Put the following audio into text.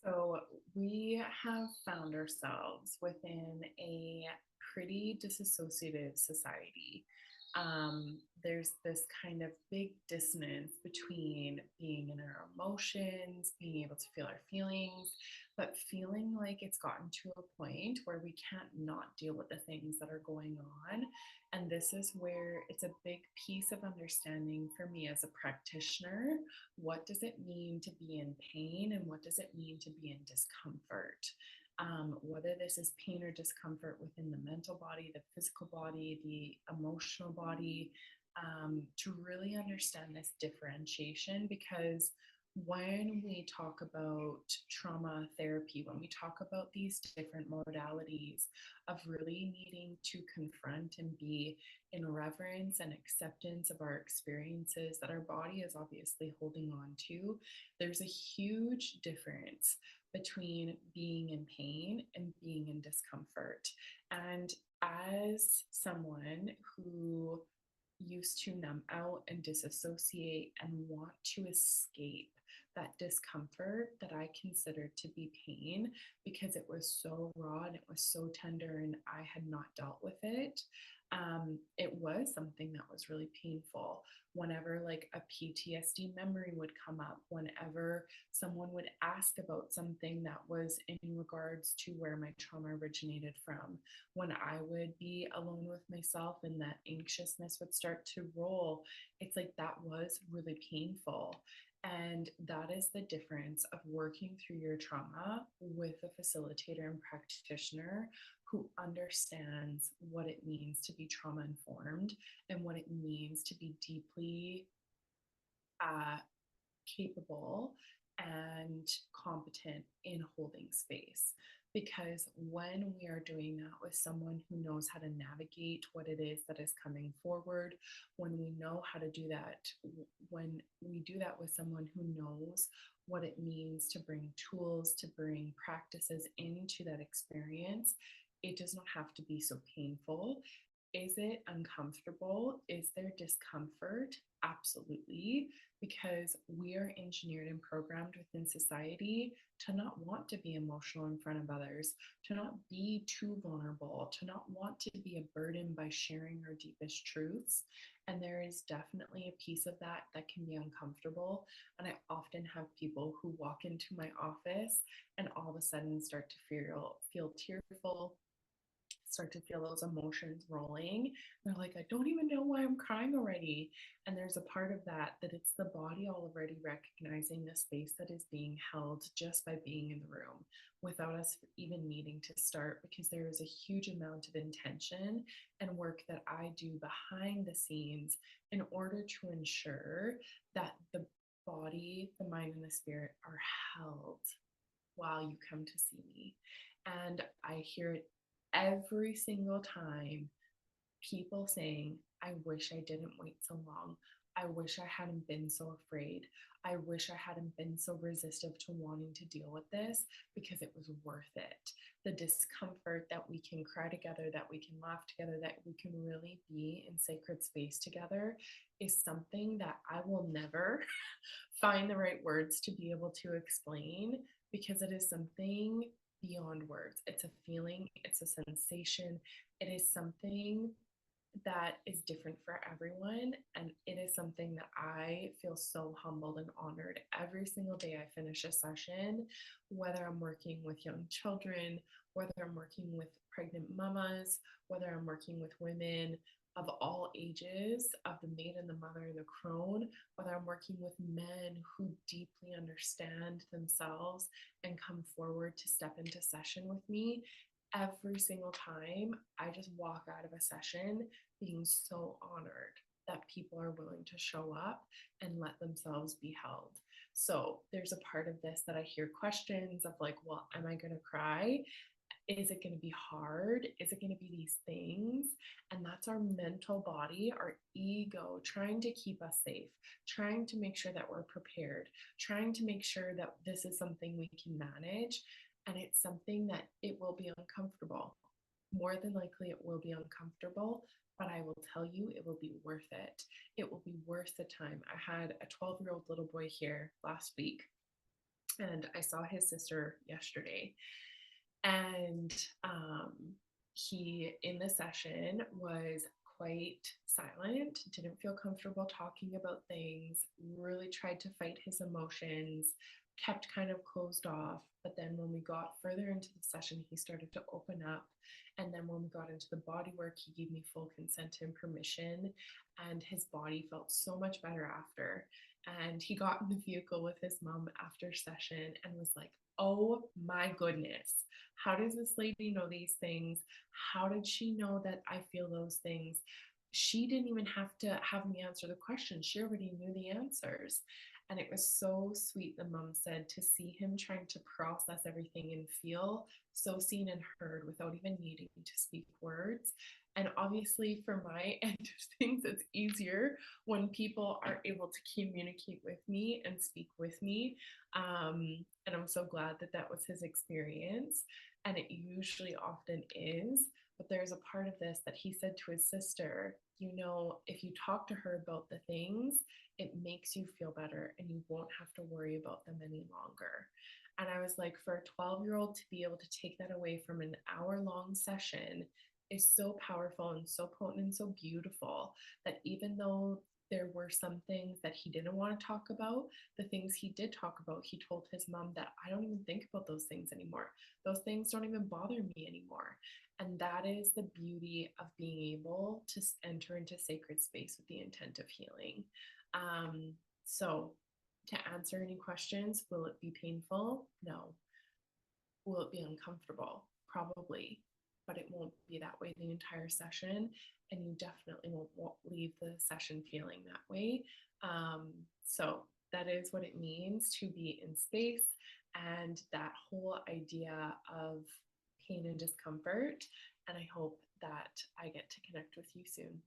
So we have found ourselves within a pretty disassociative society. There's this kind of big dissonance between being in our emotions, being able to feel our feelings, but feeling like it's gotten to a point where we can't not deal with the things that are going on. And this is where it's a big piece of understanding for me as a practitioner. What does it mean to be in pain and what does it mean to be in discomfort? Whether this is pain or discomfort within the mental body, the physical body, the emotional body, to really understand this differentiation. Because when we talk about trauma therapy, when we talk about these different modalities of really needing to confront and be in reverence and acceptance of our experiences that our body is obviously holding on to, there's a huge difference between being in pain and being in discomfort. And as someone who used to numb out and disassociate and want to escape that discomfort that I considered to be pain because it was so raw and it was so tender and I had not dealt with it. It was something that was really painful. Whenever like a PTSD memory would come up, whenever someone would ask about something that was in regards to where my trauma originated from, when I would be alone with myself and that anxiousness would start to roll, it's like that was really painful. And that is the difference of working through your trauma with a facilitator and practitioner who understands what it means to be trauma informed and what it means to be deeply uh, capable and competent in holding space. Because when we are doing that with someone who knows how to navigate what it is that is coming forward, when we know how to do that, when we do that with someone who knows what it means to bring tools, to bring practices into that experience, it does not have to be so painful. Is it uncomfortable? Is there discomfort? Absolutely, because we are engineered and programmed within society to not want to be emotional in front of others, to not be too vulnerable, to not want to be a burden by sharing our deepest truths. And there is definitely a piece of that that can be uncomfortable. And I often have people who walk into my office and all of a sudden start to feel tearful, start to feel those emotions rolling. They're like, I don't even know why I'm crying already. And there's a part of that that it's the body already recognizing the space that is being held just by being in the room without us even needing to start, because there is a huge amount of intention and work that I do behind the scenes in order to ensure that the body, the mind, and the spirit are held while you come to see me. And I hear it every single time, people saying, I wish I didn't wait so long. I wish I hadn't been so afraid. I wish I hadn't been so resistive to wanting to deal with this because it was worth it. The discomfort that we can cry together, that we can laugh together, that we can really be in sacred space together is something that I will never find the right words to be able to explain, because it is something beyond words. It's a feeling, it's a sensation, it is something that is different for everyone. And it is something that I feel so humbled and honored every single day I finish a session, whether I'm working with young children, whether I'm working with pregnant mamas, whether I'm working with women of all ages, of the maiden, the mother, and the crone, whether I'm working with men who deeply understand themselves and come forward to step into session with me. Every single time I just walk out of a session being so honored that people are willing to show up and let themselves be held. So there's a part of this that I hear questions of like, well, am I going to cry? Is it going to be hard? Is it going to be these things? And that's our mental body, our ego trying to keep us safe, trying to make sure that we're prepared, trying to make sure that this is something we can manage. And it's something that it will be uncomfortable. More than likely, it will be uncomfortable, but I will tell you, it will be worth it. It will be worth the time. I had a 12-year-old little boy here last week, And I saw his sister yesterday, and he in the session was quite silent, didn't feel comfortable talking about things, really tried to fight his emotions, kept kind of closed off. But then when we got further into the session, he started to open up. And then when we got into the body work, he gave me full consent and permission, and his body felt so much better after. And he got in the vehicle with his mom after session and was like, oh my goodness, how does this lady know these things? How did she know that I feel those things? She didn't even have to have me answer the question. She already knew the answers. And it was so sweet, the mom said, to see him trying to process everything and feel so seen and heard without even needing to speak words. And obviously, for my end of things, it's easier when people are able to communicate with me and speak with me. And I'm so glad that that was his experience. And it usually often is. But there's a part of this that he said to his sister, if you talk to her about the things, it makes you feel better and you won't have to worry about them any longer. And I was like, for a 12-year-old to be able to take that away from an hour-long session is so powerful and so potent and so beautiful, that even though there were some things that he didn't want to talk about, the things he did talk about, he told his mom that I don't even think about those things anymore. Those things don't even bother me anymore. And that is the beauty of being able to enter into sacred space with the intent of healing. So, to answer any questions, will it be painful? No. Will it be uncomfortable? Probably, but it won't be that way the entire session. And you definitely won't leave the session feeling that way. So, that is what it means to be in space, and that whole idea of pain and discomfort. And I hope that I get to connect with you soon.